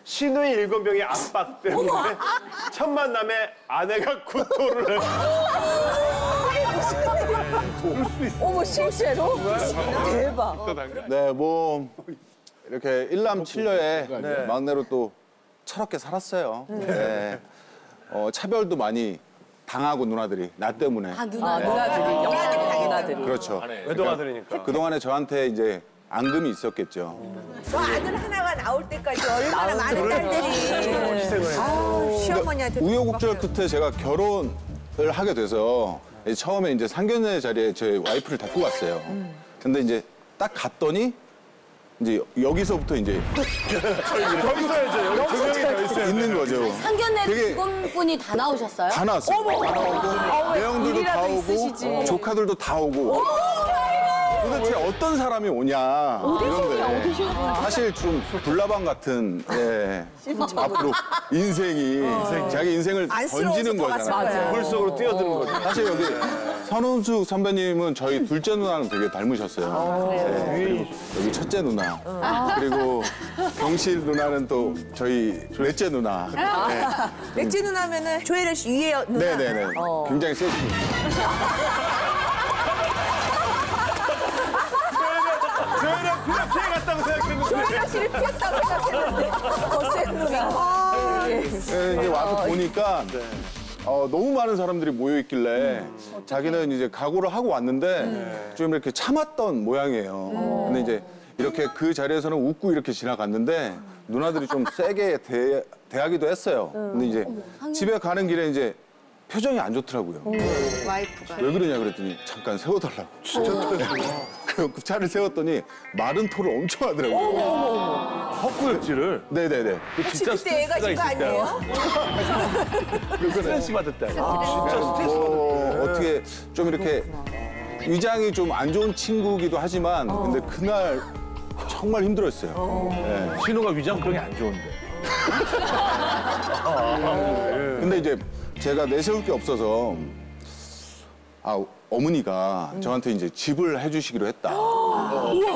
신우의 7명의 압박 때문에 첫 만남에 아내가 구토를 어머, 실제로? 대박. 네, 뭐 이렇게 일남 칠녀의 막내로 또 철없게 살았어요. 네. 차별도 많이 당하고 누나들이 나 때문에. 누나들이. 그렇죠. 외동아들이니까. 그동안에 저한테 이제 앙금이 있었겠죠. 저 아들 하나가 나올 때까지 얼마나 많은 딸들이 시어머니한테 우여곡절 끝에 제가 결혼을 하게 돼서 처음에 이제 상견례 자리에 제 와이프를 데리고 갔어요. 근데 이제 딱 갔더니 이제 여기서부터 이제 여기서 이제 여기 2명이 더 있어요. 있는 거죠. 상견례 되게 직원분이 다 나오셨어요? 다 나왔어요. 다 나오고 매형들도 다 오고 조카들도 다 오고. 도대체 어떤 사람이 오냐 이런데 사실 좀 불나방 같은 앞으로 인생이 자기 인생을 던지는 거잖아요. 물 속으로 뛰어드는 거죠. 사실 여기 선은숙 선배님은 저희 둘째 누나랑 되게 닮으셨어요. 그리고 여기 첫째 누나 그리고 경실 누나는 또 저희 넷째 누나. 넷째 누나면은 조혜련 씨 위에 누나. 네네네. 굉장히 세십니다. 저희는 그냥 피해갔다고 생각했는데. 조혜련 씨를 피했다고 생각했는데 더센 누나. 이제 와서 보니까 너무 많은 사람들이 모여 있길래 자기는 이제 각오를 하고 왔는데 좀 이렇게 참았던 모양이에요. 근데 이제 이렇게 그 자리에서는 웃고 이렇게 지나갔는데 누나들이 좀 세게 대하기도 했어요. 근데 이제 집에 가는 길에 이제 표정이 안 좋더라고요. 와이프가. 왜 그러냐 그랬더니 잠깐 세워달라고. 진짜? 그 차를 세웠더니 마른 토를 엄청 하더라고요. 헛구역질을. 네네네. 혹시 그때 애가 진 거 아니에요? 스트레스 받을 때. 진짜 스트레스 어떻게 좀 이렇게 위장이 좀 안 좋은 친구기도 하지만 근데 그날 정말 힘들었어요. 네. 신우가 위장병이 안 좋은데. 근데 이제 제가 내세울 게 없어서 어머니가 저한테 이제 집을 해주시기로 했다.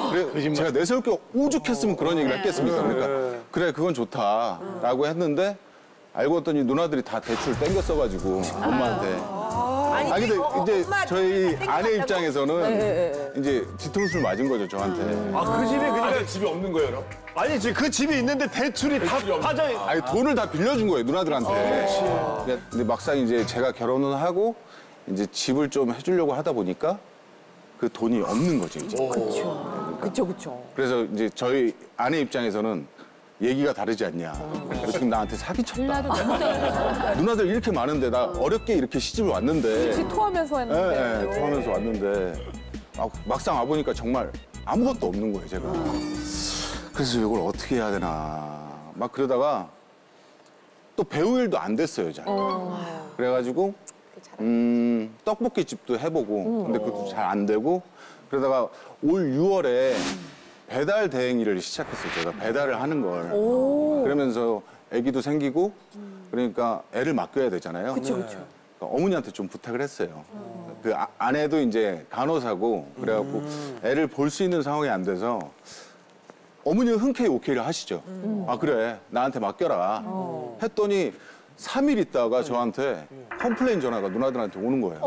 그래 제가 내세울 게 오죽했으면 그런 얘기를 했겠습니까? 그러니까 그래 그건 좋다라고 했는데 알고 봤더니 누나들이 다 대출 땡겨 써가지고 엄마한테. 아니 근데 이제 저희 아내 입장에서는 이제 뒤통수를 맞은 거죠 저한테. 아, 그 집이 그러니까 집이 없는 거예요, 그럼? 아니, 지금 그 집이 있는데 대출이 다 빠져. 아니 돈을 다 빌려준 거예요 누나들한테. 근데 막상 이제 제가 결혼을 하고 이제 집을 좀 해주려고 하다 보니까 그 돈이 없는 거죠 이제. 그쵸. 그래서 이제 저희 아내 입장에서는 얘기가 다르지 않냐. 지금 나한테 사기쳤다. 누나들 이렇게 많은데 나 어렵게 이렇게 시집을 왔는데. 토하면서 했는데. 네, 토하면서 왔는데 막상 와보니까 정말 아무것도 없는 거예요 제가. 그래서 이걸 어떻게 해야 되나 막 그러다가 또 배우 일도 안 됐어요 잘. 그래가지고 떡볶이 집도 해보고 근데 그것도 잘 안 되고 그러다가 올 6월에 배달 대행 일을 시작했어요 제가 배달을 하는 걸. 그러면서 아기도 생기고 그러니까 애를 맡겨야 되잖아요. 그러니까 어머니한테 좀 부탁을 했어요. 그 아내도 이제 간호사고 그래갖고 애를 볼 수 있는 상황이 안 돼서 어머니는 흔쾌히 오케이를 하시죠. 아 그래 나한테 맡겨라 했더니 3일 있다가 저한테 컴플레인 전화가 누나들한테 오는 거예요.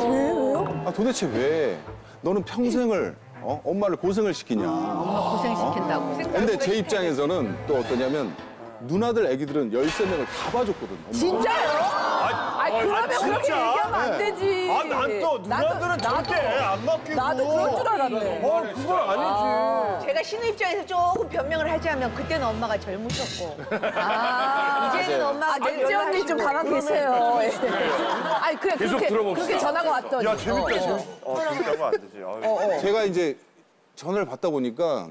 왜요? 아 도대체 왜 너는 평생을 엄마를 고생을 시키냐. 고생시킨다고. 근데 제 입장에서는 또 어떠냐면 누나들 애기들은 13명을 다 봐줬거든요. 진짜요? 그러면 그렇게 얘기하면 안 되지. 난 또 누나들은 절대 안 맡기고. 나도 그럴 줄 알았네. 그건 아니지. 제가 신우 입장에서 조금 변명을 하자면 그때는 엄마가 젊으셨고 이제는 엄마가 넷째 언니 좀 가만 계세요. 아니 그래 계속 들어봅시다. 그렇게 전화가 왔더니. 야, 재밌다, 재밌다고 안 되지. 제가 이제 전화를 받다 보니까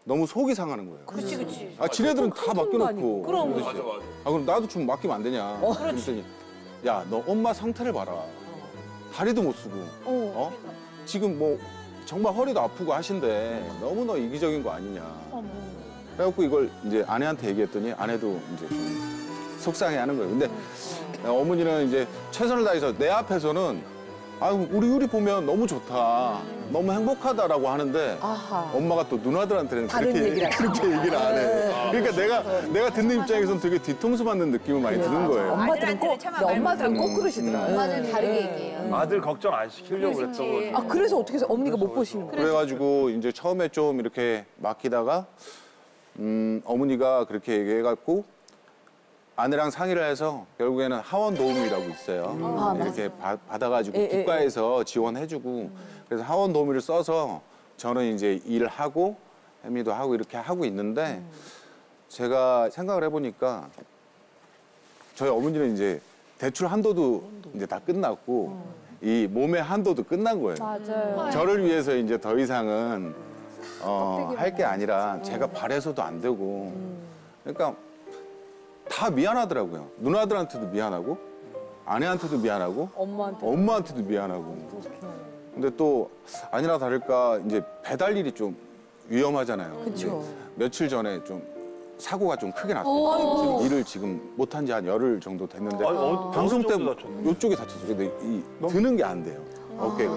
너무 속이 상하는 거예요. 그렇지. 아, 지네들은 다 맡겨놓고. 그럼. 도대체. 그럼 나도 좀 맡기면 안 되냐. 그랬더니, 야, 너 엄마 상태를 봐라. 다리도 못 쓰고, 지금 뭐 정말 허리도 아프고 하신데 너무 너 이기적인 거 아니냐. 그래갖고 이걸 이제 아내한테 얘기했더니 아내도 이제 좀 속상해 하는 거예요. 근데 어머니는 이제 최선을 다해서 내 앞에서는 우리 보면 너무 좋다. 너무 행복하다라고 하는데 엄마가 또 누나들한테는 그렇게 얘기를 안 해. 그러니까 내가 듣는 입장에서는 되게 뒤통수 맞는 느낌을 많이 드는 거예요. 엄마들은 꼭 그러시더라고요. 엄마는 다르게 얘기해요. 아들 걱정 안 시키려고 그랬던 거지. 아, 그래서 어떻게 해서 어머니가 못 보시는 거예요? 그래가지고 이제 처음에 좀 이렇게 맡기다가 어머니가 그렇게 얘기해갖고 아내랑 상의를 해서 결국에는 하원 도우미라고 있어요. 이렇게 받아가지고 국가에서 지원해주고 그래서 하원 도우미를 써서 저는 이제 일을 하고 혜미도 하고 이렇게 하고 있는데 제가 생각을 해보니까 저희 어머니는 이제 대출 한도도 이제 다 끝났고 이 몸의 한도도 끝난 거예요. 맞아요. 저를 위해서 이제 더 이상은 할 게 아니라 제가 바래서도 안 되고 그러니까 다 미안하더라고요. 누나들한테도 미안하고 아내한테도 미안하고 엄마한테도 미안하고. 근데 또 아니나 다를까 이제 배달 일이 좀 위험하잖아요. 그쵸. 며칠 전에 좀 사고가 좀 크게 났어요. 지금 일을 지금 못한 지 한 열흘 정도 됐는데 방송 때 이쪽이 다쳤어요. 근데 드는 게 안 돼요. 어깨가.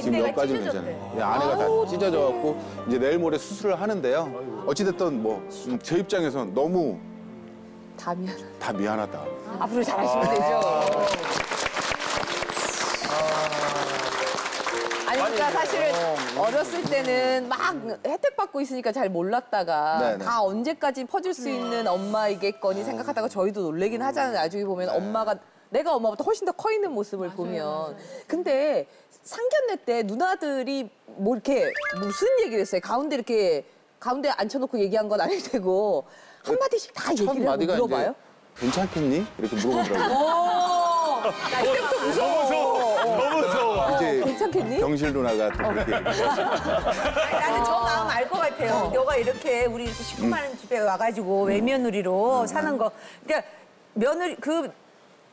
지금 여기까지는 괜찮아요. 아내가 다 찢어져갖고 이제 내일 모레 수술을 하는데요. 어찌됐든 뭐 제 입장에선 너무 다 미안하다. 앞으로 잘하시면 되죠. 아니, 그러니까 사실은 어렸을 때는 막 혜택 받고 있으니까 잘 몰랐다가 네네. 다 언제까지 퍼줄 수 있는 엄마이겠거니 생각하다가 저희도 놀래긴 하잖아요. 나중에 보면 내가 엄마보다 훨씬 더 커 있는 모습을 보면. 근데 상견례 때 누나들이 뭐 이렇게 무슨 얘기를 했어요? 가운데 앉혀놓고 얘기한 건 아닐 테고 한마디씩 다 첫 얘기를 하고 마디가 물어봐요? 이제 괜찮겠니? 이렇게 물어보더라고요. 나 이때부터 무서워. 너무 무서워. 이제 괜찮겠니? 경실 누나가 또 그렇게 나는 저 마음 알 것 같아요. 너가 이렇게 우리 이렇게 식구 많은 집에 와가지고 외며느리로 사는 거. 그러니까 며느리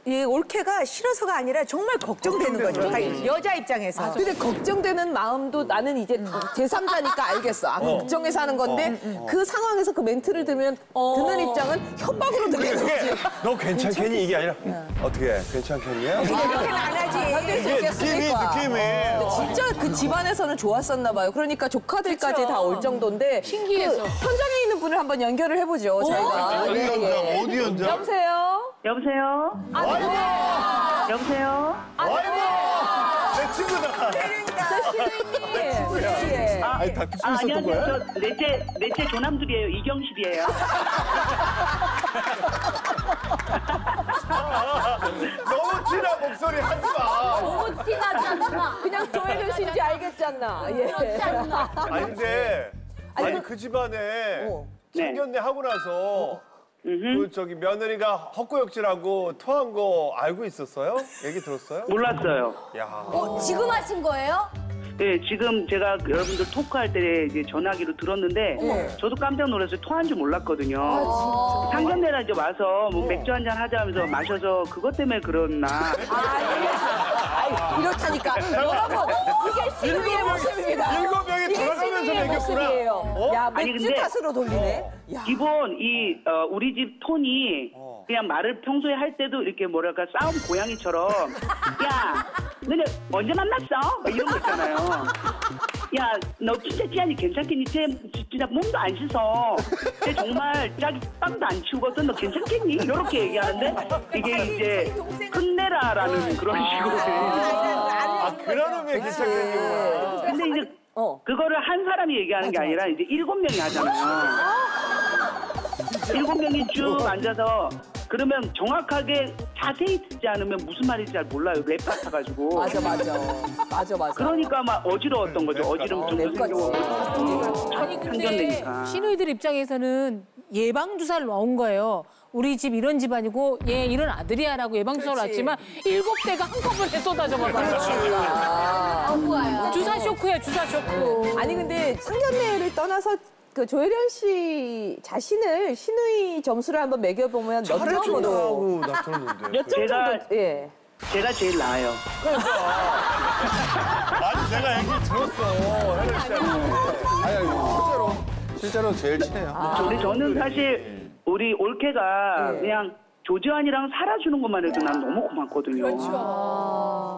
이 올케가 싫어서가 아니라 정말 걱정되는 거죠. 그러니까 여자 입장에서. 근데 걱정되는 마음도 나는 이제 제3자니까 알겠어. 걱정해서 하는 건데 그 상황에서 그 멘트를 듣는 입장은 협박으로 들리는 거지. 너 괜찮겠니? 이게 아니라 어떻게 괜찮겠니? 이렇게는 안 하지. 견딜 수 있겠습니까? 느낌이. 근데 진짜 그 집안에서는 좋았었나 봐요. 그러니까 조카들까지 다 올 정도인데 신기해서. 그 현장에 있는 분을 한번 연결을 해보죠. 저희가. 어디 현장? 어디 현장? 여보세요? 여보세요? 여보세요? 내 친구다. 예. 아니 다툴 수 있었던 안녕하세요. 거야? 저 넷째 조남들이에요. 이경실이에요. 너무 티나 목소리 하지 마. 너무 티나지 않나? 그냥 조혜련 씨인지 알겠잖아. 예. 그렇지 않나? 아니 근데 그 집안에 상견례 하고 나서 그 저기 며느리가 헛구역질하고 토한 거 알고 있었어요? 얘기 들었어요? 몰랐어요. 야. 지금 하신 거예요? 네, 지금 제가 여러분들 토크할 때 이제 전화기로 들었는데 저도 깜짝 놀라서 토한 줄 몰랐거든요. 상견례라 이제 와서 뭐 맥주 한잔 하자 하면서 마셔서 그것 때문에 그랬나. 이렇다니까. 여러분, 이게 신우의 모습입니다. 7명이 이게 돌아가면서 신우의 얘기했구나. 모습이에요. 야, 아니, 맥주 근데- 탓으로 돌리네. 야. 기본 우리 집 톤이 그냥 말을 평소에 할 때도 이렇게 뭐랄까 싸움 고양이처럼 야 너네 언제 만났어? 막 이런 거 있잖아요. 야 너 진짜 찌한이 괜찮겠니? 쟤 진짜 몸도 안 씻어. 쟤 정말 자기 빵도 안 치우거든. 너 괜찮겠니? 이렇게 얘기하는데 이게 이제 끝내라라는 그런 식으로. 그런 의미의 괜찮겠니? 근데 이제 그거를 한 사람이 얘기하는 게 아니라 이제 7명이 하잖아요. 7명이 쭉 앉아서 그러면 정확하게 자세히 듣지 않으면 무슨 말인지 잘 몰라요. 랩 같아가지고. 맞아. 그러니까 막 어지러웠던 거죠. 어지러움 좀 생기고. 아니 근데 상견례니까. 시누이들 입장에서는 예방주사를 넣은 거예요. 우리 집 이런 집안이고 얘 이런 아들이야라고 예방주사를 놨지만 7대가 한꺼번에 쏟아져 버렸으니까. 아구아야. 주사 쇼크야 주사 쇼크. 아니 근데 상견례를 떠나서 그 조혜련 씨 자신을 신우이 점수를 한번 매겨보면 몇 점으로? 잘해준다고 나 들었는데. 몇 점 제가- 정도? 예. 제가 제일 나아요. 아니 내가 얘기 들었어. 혜련 씨한테. 아니 실제로 제일 친해요. 근데 저는 사실 우리 올케가 그냥 조지환이랑 살아주는 것만 해도 난 너무 고맙거든요.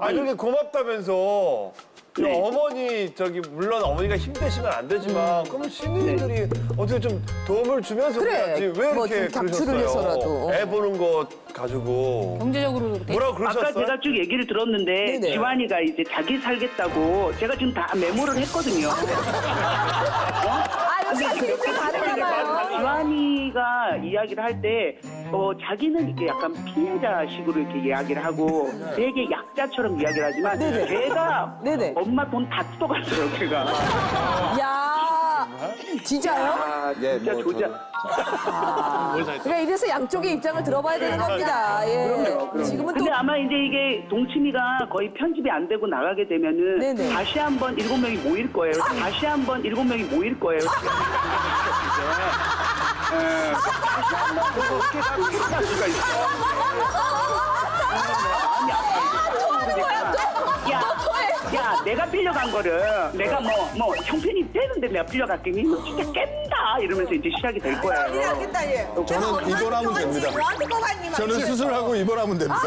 아니 그렇게 고맙다면서. 네. 어머니 물론 어머니가 힘드시면 안 되지만 그러면 시누이들이 어떻게 좀 도움을 주면서 그래. 해야지 왜 뭐 이렇게 좀 잡초를 그러셨어요? 해서라도. 애 보는 거 가지고 경제적으로 뭐라고 그러셨어요? 아까 제가 쭉 얘기를 들었는데 네네. 지환이가 이제 자기 살겠다고 제가 지금 다 메모를 했거든요. 아, 역시 사실이 좀 다른가 봐요. 지환이가 이야기를 할 때 자기는 이렇게 약간 피해자식으로 이렇게 이야기를 하고 되게 약자처럼 이야기를 하지만 네네. 걔가 네네. 엄마 돈 다 뜯어갔어요, 걔가. 야, 진짜요? 아, 예, 진짜 뭐 조자. 그러니까 이래서 양쪽의 입장을 들어봐야 되는 겁니다. 예. 지금은 또 근데 아마 이제 이게 동치미가 거의 편집이 안 되고 나가게 되면은 네네. 다시 한번 7명이 모일 거예요. 다시 한번 7명이 모일 거예요. 다시 한번 그렇게 갈 수가 있어. 마음이 아파. 야, 내가 빌려간 거를 내가 뭐 형편이 되는데 내가 빌려갔더니 너 진짜 깬다 이러면서 이제 시작이 될 거예요. 하겠다 얘. 저는 입원하면 됩니다. 너한테 거 같니? 저는 수술하고 입원하면 됩니다.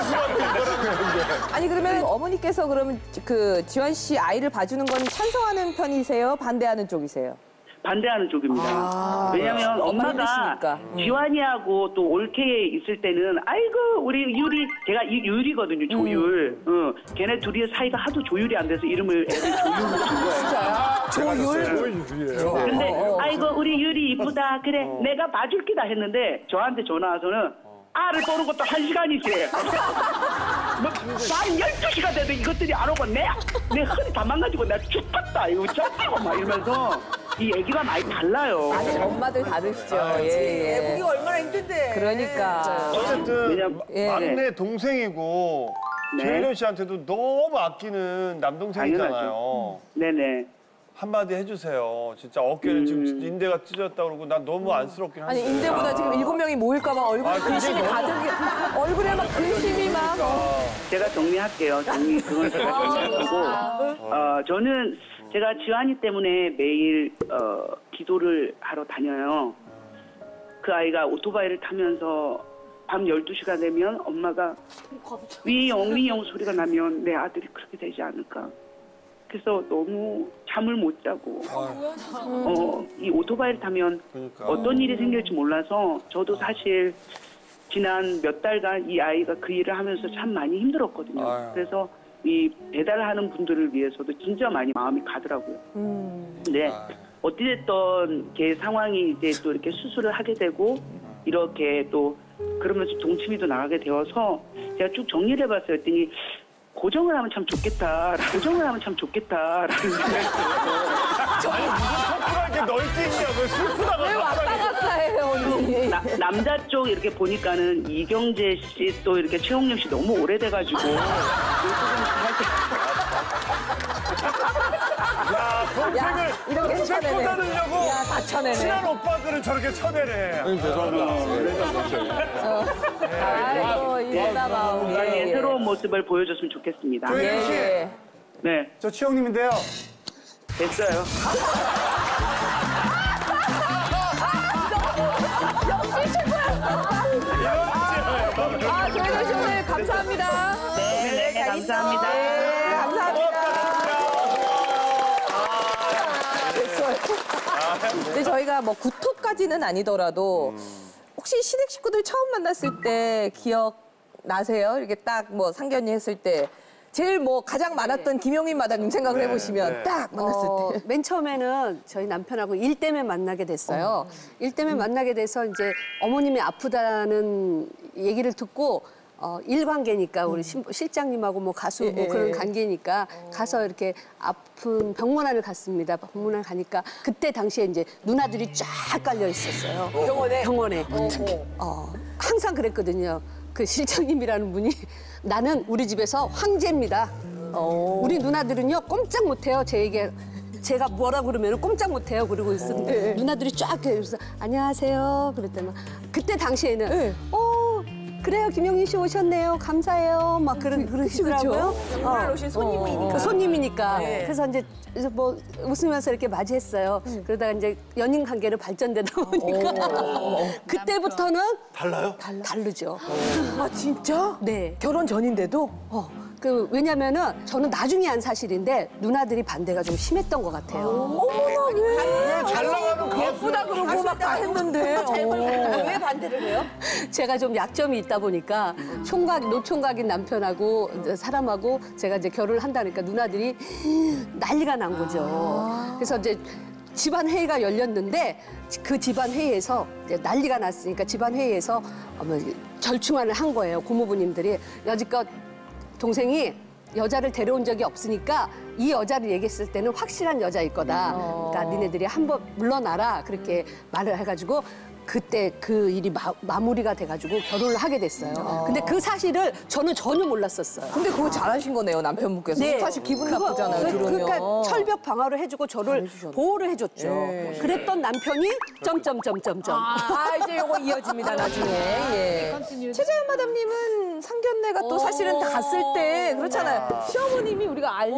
아니 그러면 어머니께서 그러면 그 지환 씨 아이를 봐주는 건 찬성하는 편이세요? 반대하는 쪽이세요? 반대하는 쪽입니다. 왜냐면 엄마 엄마가 힘드시니까. 지환이하고 또 올케에 있을 때는 아이고 우리 유리 제가 유리거든요 조율. 걔네 둘이 사이가 하도 조율이 안 돼서 이름을 애를 조율로 준 거예요. 조율? 근데 아이고 우리 유리 이쁘다 그래 내가 봐줄 기다 했는데 저한테 전화 와서는 알을 보는 것도 1시간이지. 밤 12시가 돼도 이것들이 안 오고 내 허리 다 망가지고 내가 죽겠다 이거 쩌고 막 이러면서 이 얘기가 많이 달라요. 아니 엄마들 다르시죠. 예, 예. 애기가 얼마나 힘든데. 그러니까. 어쨌든 왜냐면- 예. 막내 동생이고 네. 조혜련 씨한테도 너무 아끼는 남동생이잖아요. 네네. 한마디 해주세요. 진짜 어깨는 지금 인대가 찢어졌다고 그러고 난 너무 안쓰럽긴 한데. 아니 인대보다 지금 7명이 모일까 봐 얼굴에 근심이 가득이 얼굴에 막 근심이 막. 제가 정리할게요. 그건 제가 정리하고. 저는 제가 지환이 때문에 매일 기도를 하러 다녀요. 그 아이가 오토바이를 타면서 밤 12시가 되면 엄마가 위영 소리가 나면 내 아들이 그렇게 되지 않을까. 그래서 너무 잠을 못 자고 이 오토바이를 타면 그러니까. 어떤 일이 생길지 몰라서 저도 사실 지난 몇 달간 이 아이가 그 일을 하면서 참 많이 힘들었거든요. 아유. 그래서 이 배달하는 분들을 위해서도 진짜 많이 마음이 가더라고요. 근데 어찌됐든 걔 상황이 이제 또 이렇게 수술을 하게 되고 이렇게 또 그러면서 동치미도 나가게 되어서 제가 쭉 정리를 해봤어요. 했더니 고정을 하면 참 좋겠다. 고정을 하면 참 좋겠다라는 생각이 들어서 아니 무슨 토크가 이렇게 널뛰냐고 슬프다고. 왜 왔다 갔다 해요 언니? 남자 쪽 이렇게 보니까는 이경재 씨 또 이렇게 최홍렬 씨 너무 오래돼가지고 야 동생을 이렇게 동생 쳐내네. 꽂아내려고 야, 다 쳐내네. 친한 오빠들은 저렇게 쳐내네. 형님 죄송합니다. 아이고 이나 마음. 건강의 새로운 모습을 보여줬으면 좋겠습니다. 조혜련 씨, 예. 네, 저 치영님인데요. 됐어요. 역시 최고야. 아 조혜련 씨 오늘 감사합니다. 네, 감사합니다. 네, 감사합니다. 됐어요. 근데 저희가 뭐 구토까지는 아니더라도 혹시 시댁 식구들 처음 만났을 때 기억 나세요? 이렇게 딱 뭐 상견례 했을 때 제일 뭐 가장 많았던 김용민 마담님 생각을 해보시면 딱 만났을 때. 맨 처음에는 저희 남편하고 일 때문에 만나게 됐어요. 일 때문에 만나게 돼서 이제 어머님이 아프다는 얘기를 듣고 일 관계니까 우리 실장님하고 뭐 가수 뭐 그런 관계니까 가서 이렇게 아픈 병문안을 갔습니다. 병문안 가니까 그때 당시에 이제 누나들이 쫙 깔려 있었어요. 병원에. 항상 그랬거든요. 그 실장님이라는 분이 나는 우리 집에서 황제입니다. 우리 누나들은요 꼼짝 못해요. 제 얘기 제가 뭐라 그러면 꼼짝 못해요. 그러고 있었는데 누나들이 쫙 그래서 안녕하세요. 그랬더니 그때 당시에는 그래요, 김용민 씨 오셨네요. 감사해요. 막 그러시더라고요. 병원에 오신 손님이니까. 손님이니까. 그래서 이제 뭐 웃으면서 이렇게 맞이했어요. 그러다가 이제 연인 관계로 발전되다 보니까 그때부터는 달라요? 다르죠. 아 진짜? 네. 결혼 전인데도? 왜냐면은 저는 나중에 한 사실인데 누나들이 반대가 좀 심했던 것 같아요. 잘 나가는 가수. 예쁘다 그러고 막 다 했는데. 왜 반대를 해요? 제가 좀 약점이 있다 보니까 노총각인 남편하고 사람하고 제가 이제 결혼을 한다니까 누나들이 난리가 난 거죠. 그래서 이제 집안 회의가 열렸는데 그 집안 회의에서 이제 난리가 났으니까 집안 회의에서 절충안을 한 거예요. 고모부님들이 여지껏 동생이 여자를 데려온 적이 없으니까 이 여자를 얘기했을 때는 확실한 여자일 거다. 그러니까 니네들이 한번 물러나라 그렇게 말을 해가지고 그때 그 일이 마무리가 돼가지고 결혼을 하게 됐어요. 근데 그 사실을 저는 전혀 몰랐었어요. 근데 그거 잘하신 거네요, 남편분께서. 네. 사실 기분 나쁘잖아요, 들으면. 그러니까 철벽 방어를 해주고 저를 보호를 해줬죠. 네. 그랬던 남편이 점점점점점. 이제 요거 이어집니다, 나중에. 예. 최재현 마담님은 상견례가 또 사실은 다 갔을 때 그렇잖아요. 시어머님이 우리가 아는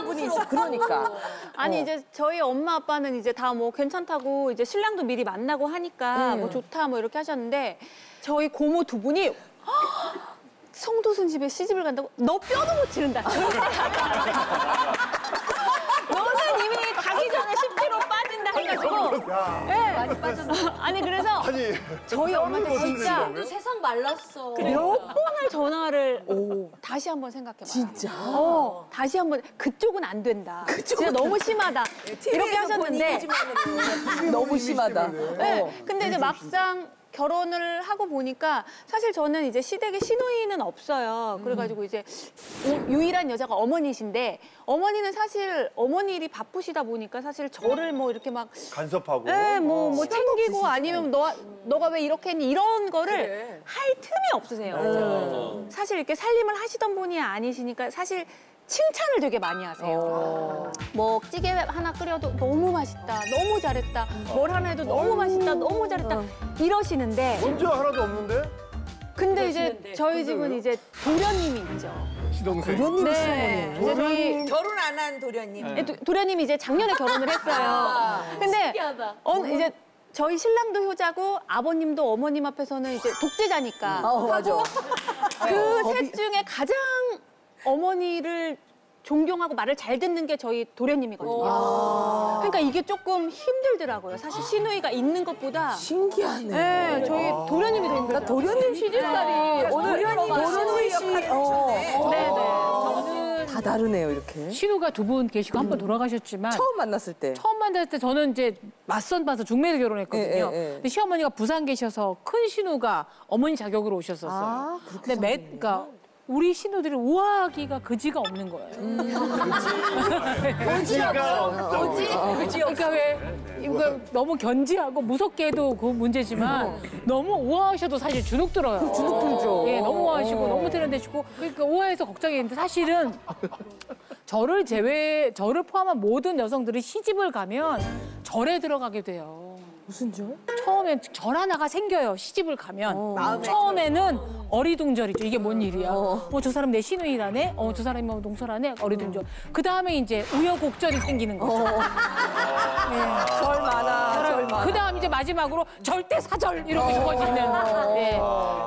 분이 있어. 그러니까. 아니 이제 저희 엄마 아빠는 이제 다 뭐 괜찮다고 이제 신랑도 미리 만나고 하니까 뭐 좋다 뭐 이렇게 하셨는데 저희 고모 두 분이 성도순 집에 시집을 간다고 너 뼈도 못 치른다. 너는 이미 가기 전에 10kg 빠진다 해가지고. 네. 많이 빠졌어. 아니 그래서 저희 엄마한테 진짜 세상 말랐어. 몇 번을 전화를 다시 한번 생각해봐. 진짜? 다시 한번 그쪽은 안 된다. 진짜 너무 심하다. 이렇게 하셨는데 너무 심하다. 네. 근데 이제 막상 결혼을 하고 보니까 사실 저는 이제 시댁에 시누이는 없어요. 그래가지고 이제 유일한 여자가 어머니신데 어머니는 사실 어머니 일이 바쁘시다 보니까 사실 저를 뭐 이렇게 막 간섭하고. 네, 뭐 챙기고 아니면 너가 왜 이렇게 했니 이런 거를 할 틈이 없으세요. 사실 이렇게 살림을 하시던 분이 아니시니까 사실 칭찬을 되게 많이 하세요. 뭐 찌개 하나 끓여도 너무 맛있다, 너무 잘했다, 뭘 하나 해도 너무 맛있다, 너무 잘했다 이러시는데 문제 하나도 없는데? 근데 이제 저희 집은 이제 도련님이 있죠. 시동생. 도련님이 네, 이제 저희 결혼 안 한 도련님. 도련님이 이제 작년에 결혼을 했어요. 근데 이제 저희 신랑도 효자고 아버님도 어머님 앞에서는 이제 독재자니까 맞아. 그 셋 중에 가장 어머니를 존경하고 말을 잘 듣는 게 저희 도련님이거든요. 그러니까 이게 조금 힘들더라고요. 사실 시누이가 있는 것보다. 신기하네. 네, 저희 도련님이 더 힘들어요. 도련님 시집살이 오늘 도련님 씨. 네네. 저는 다 다르네요, 이렇게. 신우가 두 분 계시고 한 번 돌아가셨지만 처음 만났을 때. 처음 만났을 때 저는 이제 맞선 봐서 중매로 결혼했거든요. 근데 시어머니가 부산 계셔서 큰 신우가 어머니 자격으로 오셨었어요. 근데 그러니까 우리 신우들이 우아하기가 그지가 없는 거예요. 그지가 없다고. 그러니까 왜 이거 너무 견지하고 무섭게 해도 그 문제지만 너무 우아하셔도 사실 주눅 들어요. 주눅 들죠. 예, 너무 우아하시고 너무 세련되시고 그러니까 우아해서 걱정했는데 사실은 저를 포함한 모든 여성들이 시집을 가면 절에 들어가게 돼요. 무슨 절? 처음엔 절 하나가 생겨요. 시집을 가면. 처음에는 어리둥절이죠. 이게 뭔 일이야. 저 사람 내 시누이라네. 저 사람이 뭐 동서라네. 어리둥절. 그다음에 이제 우여곡절이 생기는 거죠. 절 많아. 그다음 이제 마지막으로 절대사절 이렇게 적어지는. 네.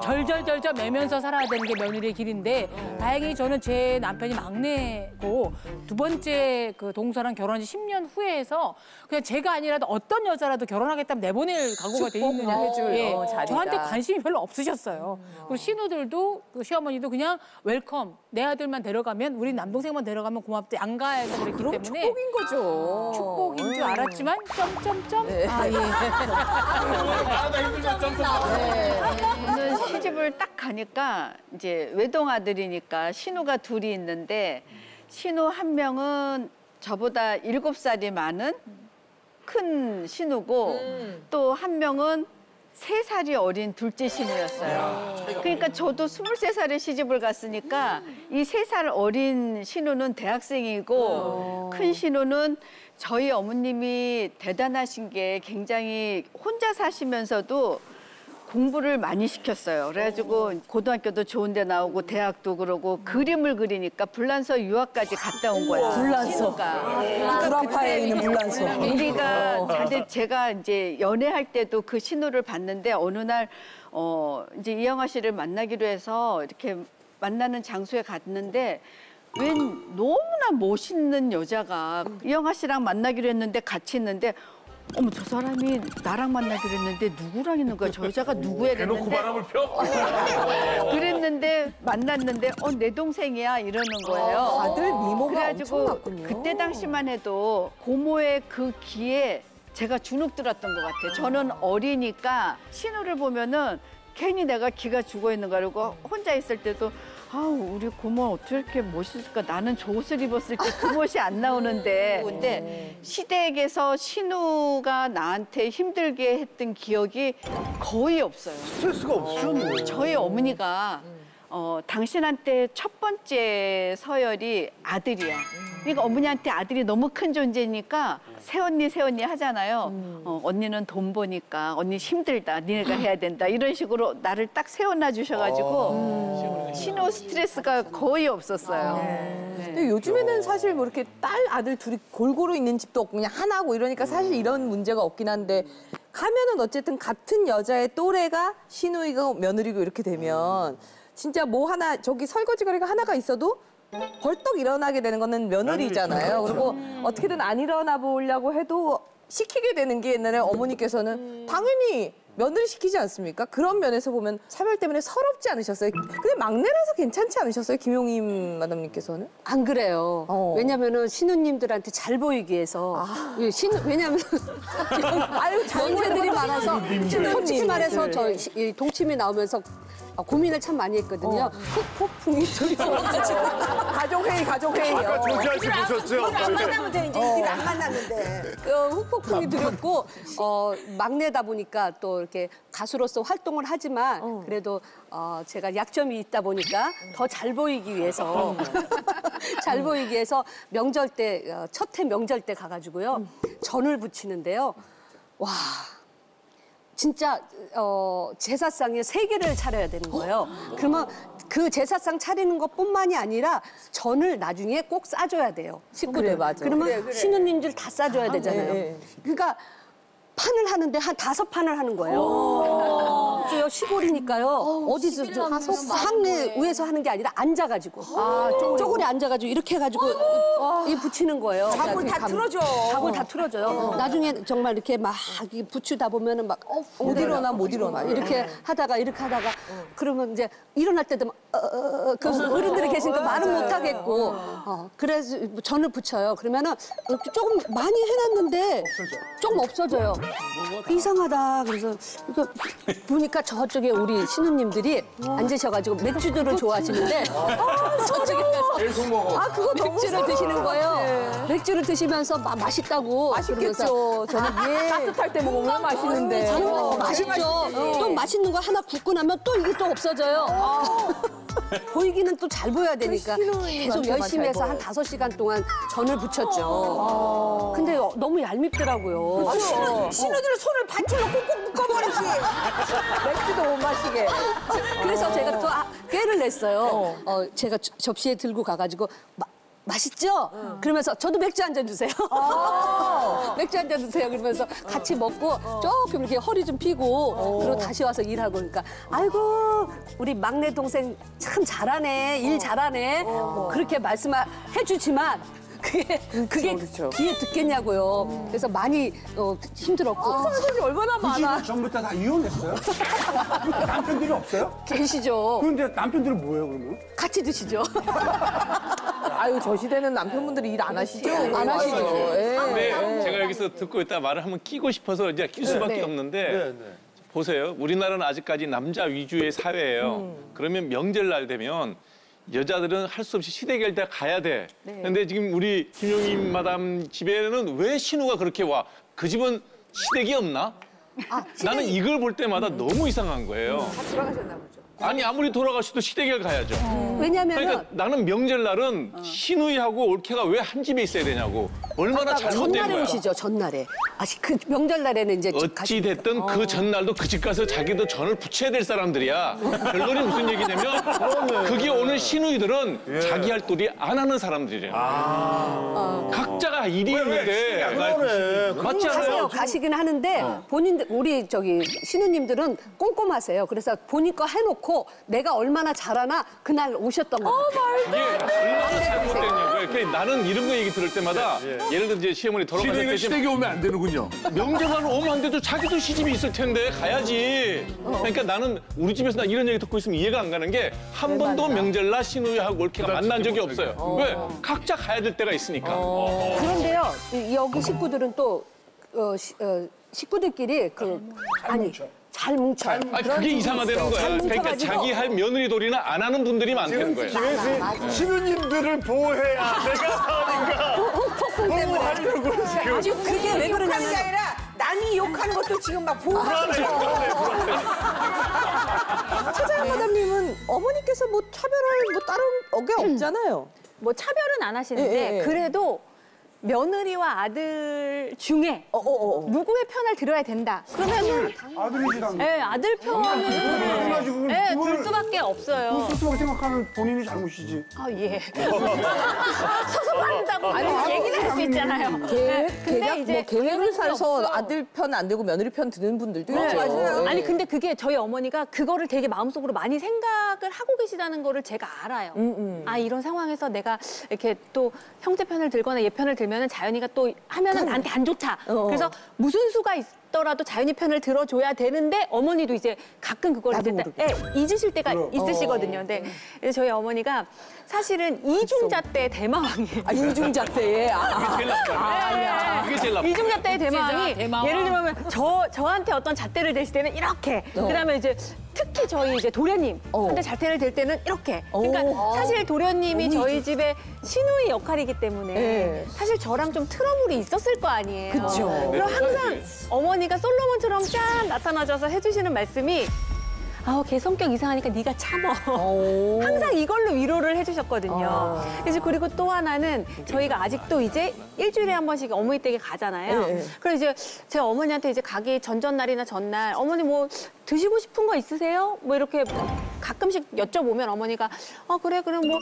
절절절절 매면서 살아야 되는 게 며느리의 길인데 다행히 저는 제 남편이 막내고 두 번째 그 동서랑 결혼한 지 10년 후에 해서 그냥 제가 아니라도 어떤 여자라도 결혼하겠다면 내보낼 각오가 돼 있는 해줄 자리다. 저한테 관심이 별로 없으셨어요. 그리고 신우들도 그 시어머니도 그냥 웰컴 내 아들만 데려가면 우리 남동생만 데려가면 고맙다 양가에서 그랬기 때문에 축복인 거죠. 축복인 줄 알았지만 점점점 저는 시집을 딱 가니까 이제 외동아들이니까 신우가 둘이 있는데 신우 한 명은 저보다 7살이 많은 큰 신우고 또 한 명은 3살이 어린 둘째 신우였어요. 그러니까 저도 23살에 시집을 갔으니까 이 3살 어린 신우는 대학생이고 큰 신우는 저희 어머님이 대단하신 게 굉장히 혼자 사시면서도 공부를 많이 시켰어요. 그래가지고 고등학교도 좋은 데 나오고 대학도 그러고 그림을 그리니까 불란서 유학까지 갔다 온 거야. 불란서. 불안파에 있는 불란서. 우리가 다들 제가 이제 연애할 때도 그 신우를 봤는데 어느 날 이제 이영하 씨를 만나기로 해서 이렇게 만나는 장소에 갔는데 웬 너무나 멋있는 여자가 이영하 씨랑 만나기로 했는데 같이 있는데 어머 저 사람이 나랑 만나기로 했는데 누구랑 있는 거야? 저 여자가 누구야? 대놓고 바람을 펴? 그랬는데 만났는데 내 동생이야 이러는 거예요. 다들 미모가 그래가지고 엄청났군요. 그때 당시만 해도 고모의 그 기에 제가 주눅 들었던 것 같아요. 저는 어리니까 신우를 보면은 괜히 내가 기가 죽어 있는 거라고 혼자 있을 때도 아우 우리 고모 어떻게 이렇게 멋있을까? 나는 저 옷을 입었을 때 그 멋이 안 나오는데 근데 시댁에서 신우가 나한테 힘들게 했던 기억이 거의 없어요. 스트레스가 없으셨네. 저희 어머니가 당신한테 첫 번째 서열이 아들이야. 그러니까 어머니한테 아들이 너무 큰 존재니까 새언니 하잖아요. 언니는 돈 버니까 언니 힘들다. 니네가 해야 된다. 이런 식으로 나를 딱 세워놔 주셔가지고 신호 스트레스가 거의 없었어요. 근데 요즘에는 사실 뭐 이렇게 딸, 아들 둘이 골고루 있는 집도 없고 그냥 하나고 이러니까 사실 이런 문제가 없긴 한데 가면은 어쨌든 같은 여자의 또래가 시누이고 며느리고 이렇게 되면 진짜 뭐 하나 저기 설거지거리가 하나가 있어도 벌떡 일어나게 되는 거는 며느리잖아요. 그리고 어떻게든 안 일어나 보려고 해도 시키게 되는 게 옛날에 어머니께서는 당연히 며느리 시키지 않습니까? 그런 면에서 보면 차별 때문에 서럽지 않으셨어요? 근데 막내라서 괜찮지 않으셨어요? 김용임 마담님께서는? 안 그래요. 왜냐면은 신우님들한테 잘 보이기 위해서. 왜냐면 연세들이 많아서 솔직히 말해서 저 동치미 나오면서 고민을 참 많이 했거든요. 폭풍이 들이워가지고 가족회의요. 아까 조지아 씨 보셨죠? 안 만나면 돼, 이제 우리를 안 만났는데. 후폭풍이 들었고 막내다 보니까 또 이렇게 가수로서 활동을 하지만 그래도 제가 약점이 있다 보니까 더 잘 보이기 위해서 잘 보이기 위해서 명절 때 첫 해 명절 때 가가지고요 전을 부치는데요. 와. 진짜 제사상에 3개를 차려야 되는 거예요. 그러면 그 제사상 차리는 것뿐만이 아니라 전을 나중에 꼭 싸줘야 돼요. 식구들. 그래, 맞아. 그러면 신우님들 다 싸줘야 되잖아요. 네. 그러니까 판을 하는데 한 5판을 하는 거예요. 저 시골이니까요. 어디서 상내 위에서 하는 게 아니라 앉아가지고 쪼그리 앉아가지고 이렇게 해가지고 이 붙이는 거예요. 작을 다 틀어줘. 작을 다 틀어줘요. 나중에 정말 이렇게 막 붙이다 보면은 막 못 일어나. 이렇게 하다가 그러면 이제 일어날 때도 막 그래서 어른들이 계시니까 말은 못 하겠고 그래서 전을 붙여요. 그러면은 조금 많이 해놨는데 조금 없어져요. 이상하다. 그래서 이거 보니까 저쪽에 우리 신우님들이 앉으셔가지고 맥주들을 좋아하시는데 저쪽에 그거 맥주를 드시는 거예요. 맥주를 드시면서 맛있다고. 맛있겠죠. 저는 따뜻할 때 먹으면 맛있는데. 맛있죠. 또 맛있는 거 하나 굽고 나면 또 이게 또 없어져요. 보이기는 또 잘 보여야 되니까 계속 열심히 해서 한 5시간 동안 전을 붙였죠. 근데 너무 얄밉더라고요. 신우들 손을 반줄로 꾹꾹 묶어버리지. 맥주도 못 마시게. 그래서 제가 또 꾀를 냈어요. 제가 접시에 들고 가가지고 맛있죠? 그러면서 저도 맥주 한 잔 주세요. 맥주 한 잔 주세요. 그러면서 같이 먹고 조금 이렇게 허리 좀 펴고 그리고 다시 와서 일하고 그러니까 아이고 우리 막내 동생 참 잘하네. 일 잘하네. 뭐 그렇게 말씀해 주지만 그게 그렇죠. 귀에 듣겠냐고요. 그래서 많이 힘들었고. 사람들이 얼마나 많아. 전부터 다 이혼했어요? 남편들이 없어요? 계시죠. 그런데 남편들은 뭐예요, 그러면? 같이 드시죠. 아유, 저 시대는 남편분들이 일 안 하시죠? 안 하시죠. 근데 제가 여기서 듣고 있다 말을 한번 끼고 싶어서 이제 낄 수밖에 없는데 보세요. 우리나라는 아직까지 남자 위주의 사회예요. 그러면 명절날 되면 여자들은 할 수 없이 시댁에 다 가야 돼. 근데 지금 우리 김용임 마담 집에는 왜 신우가 그렇게 와? 그 집은 시댁이 없나? 나는 이걸 볼 때마다 너무 이상한 거예요. 다 돌아가셨나 보죠. 아니 아무리 돌아가셔도 시댁에 가야죠. 왜냐면은 그러니까 나는 명절날은 시누이하고 올케가 왜 한 집에 있어야 되냐고. 얼마나 잘못된 전날에 거야. 오시죠, 전날에. 그 명절날에는 이제 어찌 됐든 그 전날도 그 집 가서 자기도 전을 붙여야 될 사람들이야. 결론이 무슨 얘기냐면 그게 오는 시누이들은 자기 할 도리 안 하는 사람들이에요. 각자가 일이 있는데 맞지 않아요? 가시긴 하는데 본인들 우리 신우님들은 꼼꼼하세요. 그래서 본인 거 해놓고 내가 얼마나 잘하나 그날 오셨던 거 같아요. 이게 얼마나 잘못됐냐고요. 그러니까 나는 이런 거 얘기 들을 때마다 예를 들어 이제 시어머니 돌아가실 때 시댁에 시댁에 오면 안 되는군요. 명절만 오면 안 돼도 자기도 시집이 있을 텐데 가야지. 그러니까 나는 우리 집에서 나 이런 얘기 듣고 있으면 이해가 안 가는 게 한 번도 명절날 시누이하고 올케가 만난 적이 없어요. 왜? 각자 가야 될 때가 있으니까. 그런데요, 여기 식구들은 또 식구들끼리 잘 뭉쳐. 아니, 그게 이상하다는 거야. 그러니까 자기 할 며느리 도리는 안 하는 분들이 많다는 거예요. 김혜수 시누님들을 보호해야 내가 사니까 보호하려고 지금. 그게 왜 그러냐면 게 아니라 남이 욕하는 것도 지금 막 보호하는 최자연 과장님은 어머니께서 뭐 차별할 다른 게 없잖아요. 뭐 차별은 안 하시는데 그래도 며느리와 아들 중에 누구의 편을 들어야 된다. 그러면은 아들이지랑. 네, 아들 편을 들 수밖에 없어요. 스스로 생각하는 본인이 잘못이지. 아 예. 소송한다고 얘기를 할 수 있잖아요. 근데 이제 계획을 살서 아들 편 안 들고 며느리 편 드는 분들도 있죠. 맞아요. 아니 근데 그게 저희 어머니가 그거를 되게 마음속으로 많이 생각을 하고 계시다는 거를 제가 알아요. 아 이런 상황에서 내가 이렇게 또 형제 편을 들거나 얘 편을 들면은 자연이가 또 하면은 나한테 안 좋다. 그래서 무슨 수가 있더라도 자연이 편을 들어줘야 되는데 어머니도 이제 가끔 그걸 이제 잊으실 때가 있으시거든요. 근데 저희 어머니가 사실은 이중자 때 대마왕이에요. 이중자 때에. 그게 제일 나빠. 이중자 때의 대마왕이 예를 들면 저한테 어떤 잣대를 댈 때는 이렇게. 그다음에 이제 특히 저희 이제 도련님한테 잣대를 댈 때는 이렇게. 그러니까 사실 도련님이 저희 집의 시누이 역할이기 때문에 사실 저랑 좀 트러블이 있었을 거 아니에요. 그렇죠. 그럼 항상 어머니가 솔로몬처럼 짠 나타나셔서 해주시는 말씀이 걔 성격 이상하니까 네가 참어. 항상 이걸로 위로를 해주셨거든요. 그래서 그리고 또 하나는 저희가 아직도 이제 일주일에 한 번씩 어머니 댁에 가잖아요. 그래서 이제 제 어머니한테 이제 가기 전날이나 전날 어머니 뭐 드시고 싶은 거 있으세요? 뭐 이렇게 가끔씩 여쭤보면 어머니가 그래 그럼 뭐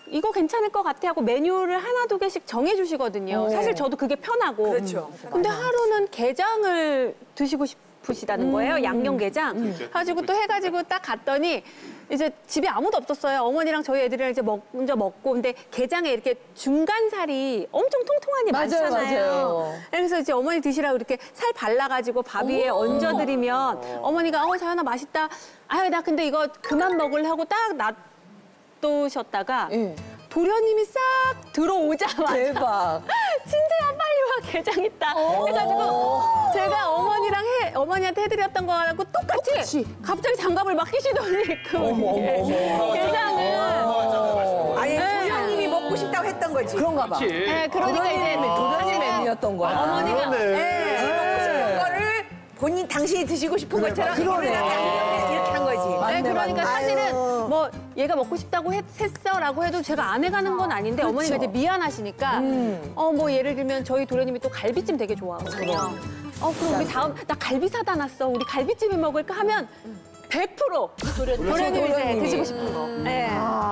이거 괜찮을 것 같아 하고 메뉴를 하나 두 개씩 정해주시거든요. 사실 저도 그게 편하고. 그렇죠. 근데 하루는 게장을 드시고 싶으시다는 거예요. 양념게장. 가지고 또 해가지고 딱 갔더니 이제 집에 아무도 없었어요. 어머니랑 저희 애들이랑 이제 먼저 먹고. 근데 게장에 이렇게 중간살이 엄청 통통하니 많잖아요. 맞아요. 그래서 이제 어머니 드시라고 이렇게 살 발라가지고 밥 위에 얹어드리면 어머니가 자연아 맛있다. 아유 나 근데 이거 그만 먹으려 하고 딱 놔두셨다가 도련님이 싹 들어오자마자 대박. 친세야 빨리 와 게장 있다 해가지고 제가 어머니한테 해드렸던 거하고 똑같이 갑자기 장갑을 막 끼시더니 게장을 아예 도련님이 먹고 싶다고 했던 거지. 그런가 봐. 네, 그러니까 이제 도련님 메뉴였던 거야. 어머니가 먹고 싶은 거를 당신이 드시고 싶은 것처럼 이렇게 한 거지. 그러니까 사실은 뭐 얘가 먹고 싶다고 했어라고 해도 제가 안 해가는 건 아닌데 어머니가 이제 미안하시니까 뭐 예를 들면 저희 도련님이 또 갈비찜 되게 좋아하거든요. 그럼 우리 다음 나 갈비 사다 놨어. 우리 갈비찜을 먹을까 하면 100% 도련님이 이제 드시고 싶은 거. 네.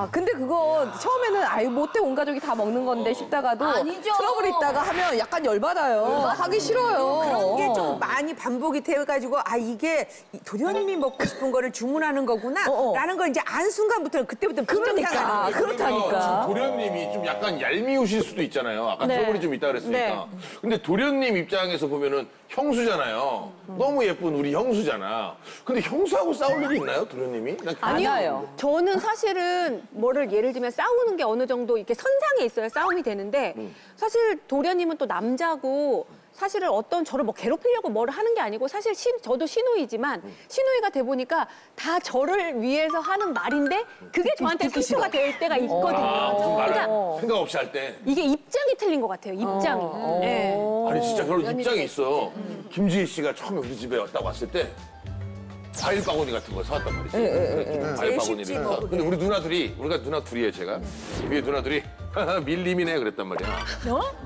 근데 그거 처음에는 못돼 온 가족이 다 먹는 건데 싶다가도 아니죠. 트러블 있다가 하면 약간 열받아요. 하기 싫어요. 그런 게 좀 많이 반복이 돼가지고 이게 도련님이 먹고 싶은 거를 주문하는 거구나 라는 걸 이제 안 순간부터는 그때부터 그러니까 그렇다니까. 도련님이 좀 약간 얄미우실 수도 있잖아요. 아까 트러블이 좀 있다 그랬으니까. 근데 도련님 입장에서 보면은 형수잖아요. 너무 예쁜 우리 형수잖아. 근데 형수하고 싸울 일이 있나요, 도련님이? 아니요. 저는 사실은 예를 들면 싸우는 게 어느 정도 이렇게 선상에 있어야 싸움이 되는데 사실 도련님은 또 남자고 사실은 저를 뭐 괴롭히려고 뭐를 하는 게 아니고 사실 저도 시누이지만 시누이가 돼 보니까 다 저를 위해서 하는 말인데 그게 저한테 상처가 될 때가 있거든요. 그러니까 생각 없이 할 때. 이게 입장이 틀린 것 같아요. 입장이. 네. 아니 진짜 그런 입장이 있어. 김지희 씨가 처음에 우리 집에 왔을 때 과일 바구니 같은 거 사왔단 말이지. 과일 바구니를. 근데 우리 누나들이 우리가 누나 둘이에요 제가. 위에 누나들이 밀림이네 그랬단 말이야.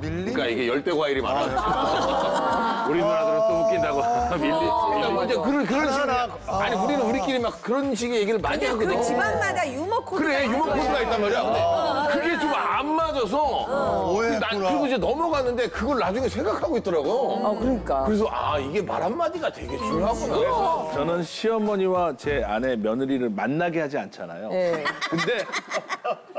밀림? 그러니까 이게 열대 과일이 많아가지고 우리 누나들은 또 웃긴다고 밀림. 이제 그런 식으로 아니 우리는 우리끼리 막 그런 식의 얘기를 많이 하거든. 그 집안마다 유머 코드가 그래 유머 코드가 있단 말이야. 근데 그게 좀 안 맞아서 난 그리고 이제 넘어갔는데 그걸 나중에 생각하고 있더라고. 그러니까. 그래서 이게 말 한마디가 되게 중요하구나. 저는 시어머니와 제 아내 며느리를 만나게 하지 않잖아요. 네. 근데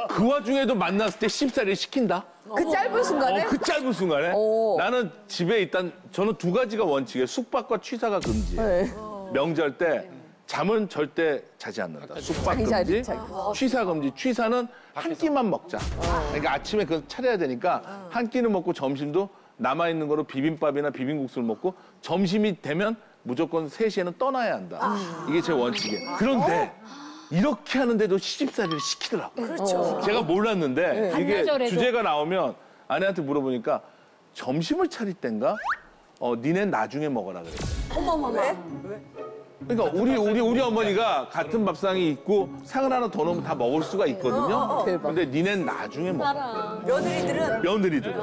그 와중에도 만났을 때 씹살이 시킨다? 그 짧은 순간에? 그 짧은 순간에? 나는 집에 일단 저는 두 가지가 원칙이에요. 숙박과 취사가 금지예요. 네. 명절 때 잠은 절대 자지 않는다. 숙박 금지, 취사 금지. 취사는 한 끼만 먹자. 그러니까 아침에 그거 차려야 되니까 한 끼는 먹고 점심도 남아있는 거로 비빔밥이나 비빔국수를 먹고 점심이 되면 무조건 3시에는 떠나야 한다. 이게 제 원칙이에요. 그런데 이렇게 하는데도 시집살이를 시키더라고요. 그렇죠. 제가 몰랐는데 이게 반나절에도. 주제가 나오면 아내한테 물어보니까 점심을 차릴 땐가 니네 나중에 먹어라 그랬어요. 어머머 왜? 그러니까 우리 어머니가 같은 밥상이 있고 상을 하나 더 넣으면 다 먹을 수가 있거든요. 근데 니넨 나중에 먹어. 며느리들은.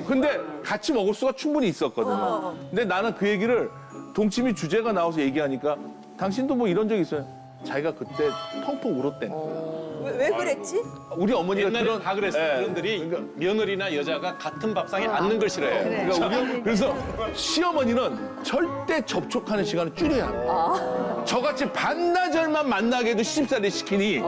근데 같이 먹을 수가 충분히 있었거든요. 근데 나는 그 얘기를 동치미 주제가 나와서 얘기하니까 당신도 뭐 이런 적 있어요? 자기가 그때 펑펑 울었대. 왜 그랬지? 우리 어머니가 옛날에 다 그랬어요. 어른들이 며느리나 여자가 같은 밥상에 앉는 걸 싫어해요. 그러니까 그래서 시어머니는 절대 접촉하는 시간을 줄여야 합니다. 저같이 반나절만 만나게 해도 시집살이 시키니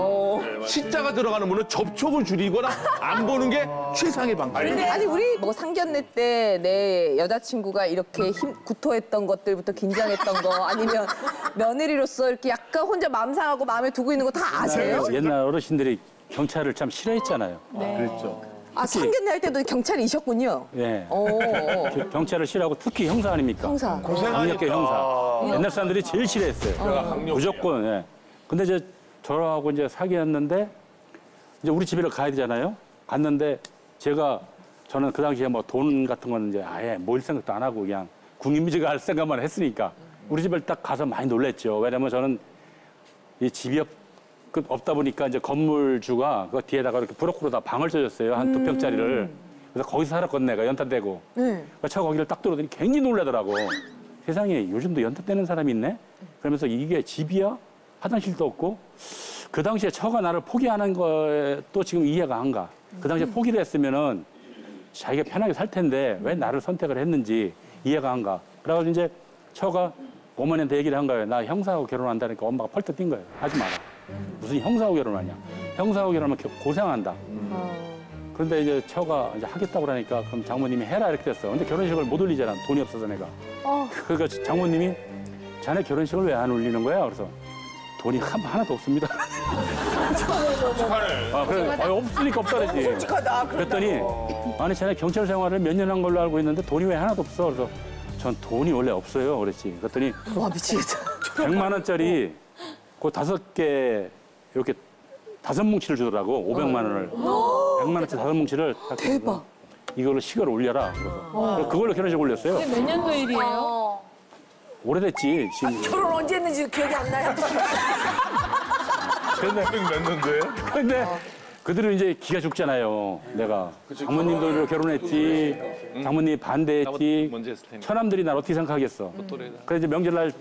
시자가 들어가는 분은 접촉을 줄이거나 안 보는 게 최상의 방법이에요. 아니 우리 뭐 상견례 때 내 여자친구가 이렇게 구토했던 것들부터 긴장했던 거 아니면 며느리로서 이렇게 약간 혼자 마음 상하고 마음에 두고 있는 거 다 아세요? 옛날 어르신들이 경찰을 참 싫어했잖아요. 그렇죠. 아 상견례 할 때도 경찰이셨군요. 예. 경찰을 싫어하고 특히 형사 아닙니까? 형사. 강력계 형사. 옛날 사람들이 제일 싫어했어요. 무조건. 예. 근데 이제 저하고 이제 사귀었는데 이제 우리 집에 가야 되잖아요. 갔는데 저는 그 당시에 뭐 돈 같은 거는 이제 아예 모일 생각도 안 하고 그냥 국민미지가 할 생각만 했으니까 우리 집을 딱 가서 많이 놀랬죠. 왜냐면 저는 이 집이 없다 보니까 이제 건물주가 그 뒤에다가 이렇게 브로커로다 방을 쳐줬어요. 한 2평짜리를. 그래서 거기서 살았거든, 내가 연탄대고. 그래서 제가 거기를 딱 들어오더니 굉장히 놀라더라고. 세상에 요즘도 연탄대는 사람이 있네? 그러면서 이게 집이야? 화장실도 없고. 그 당시에 처가 나를 포기하는 거에 또 지금 이해가 안 가. 그 당시에 포기를 했으면은 자기가 편하게 살 텐데 왜 나를 선택을 했는지 이해가 안 가. 그래가지고 이제 처가 어머니한테 얘기를 한 거예요. 나 형사하고 결혼한다니까 엄마가 펄떡 뛴 거예요. 하지 마라. 무슨 형사하고 결혼하냐. 형사하고 결혼하면 고생한다. 그런데 이제 처가 이제 하겠다고 그러니까 그럼 장모님이 해라 이렇게 됐어. 근데 결혼식을 못 올리잖아. 돈이 없어서 내가. 그러니까 장모님이 자네 결혼식을 왜 안 올리는 거야? 그래서 돈이 하나도 없습니다. 그래, 없으니까 없다 그랬지. 솔직하다. 그랬더니 아니 자네 경찰 생활을 몇 년 한 걸로 알고 있는데 돈이 왜 하나도 없어? 그래서 전 돈이 원래 없어요. 그랬지. 그랬더니 와 미치겠다. 100만 원짜리 그 5개 이렇게 5뭉치를 주더라고. 500만 원을. 100만 원짜리 5뭉치를 대박. 이걸로 시가를 올려라. 그래서 그걸로 결혼식 올렸어요. 몇 년도 일이에요? 오래됐지. 지금. 결혼 언제 했는지 기억이 안 나요? 몇 년도예요? 근데 그들은 이제 기가 죽잖아요. 내가 장모님들도 결혼했지, 장모님이 반대했지. 처남들이 날 어떻게 생각하겠어. 그래서 이제 명절날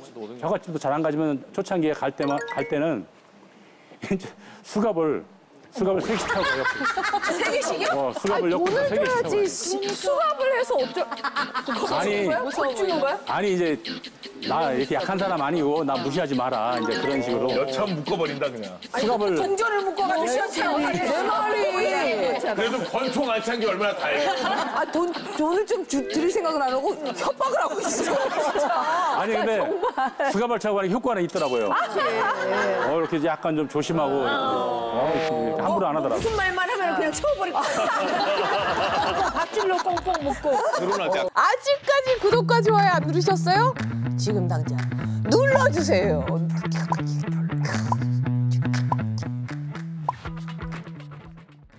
저같이도 잘 안 가지면 초창기에 갈 때는 이제 수갑을 3개씩 타고 가요. 3개씩이요? 수갑을 엮고 3개씩 타고 가요. 수갑을 해서 주는 거야? 아니 이제 나 이렇게 약한 사람 아니고 나 무시하지 마라. 이제 그런 식으로. 여참 묶어버린다 그냥. 수갑을. 동전을 묶어가지고 시원찮게 내 말이. 그래도 권총 안 찬 게 얼마나 다행이야. 돈을 좀 드릴 생각은 안 하고 협박을 하고 있어. 아니 근데 수갑을 차고 가는 효과는 있더라고요. 이렇게 약간 좀 조심하고 함부로 안 하더라고. 무슨 말만 하면 그냥 쳐버릴 거야. 밧줄로 꽁꽁 묶고. 아직까지 구독과 좋아요 안 누르셨어요? 지금 당장 눌러주세요.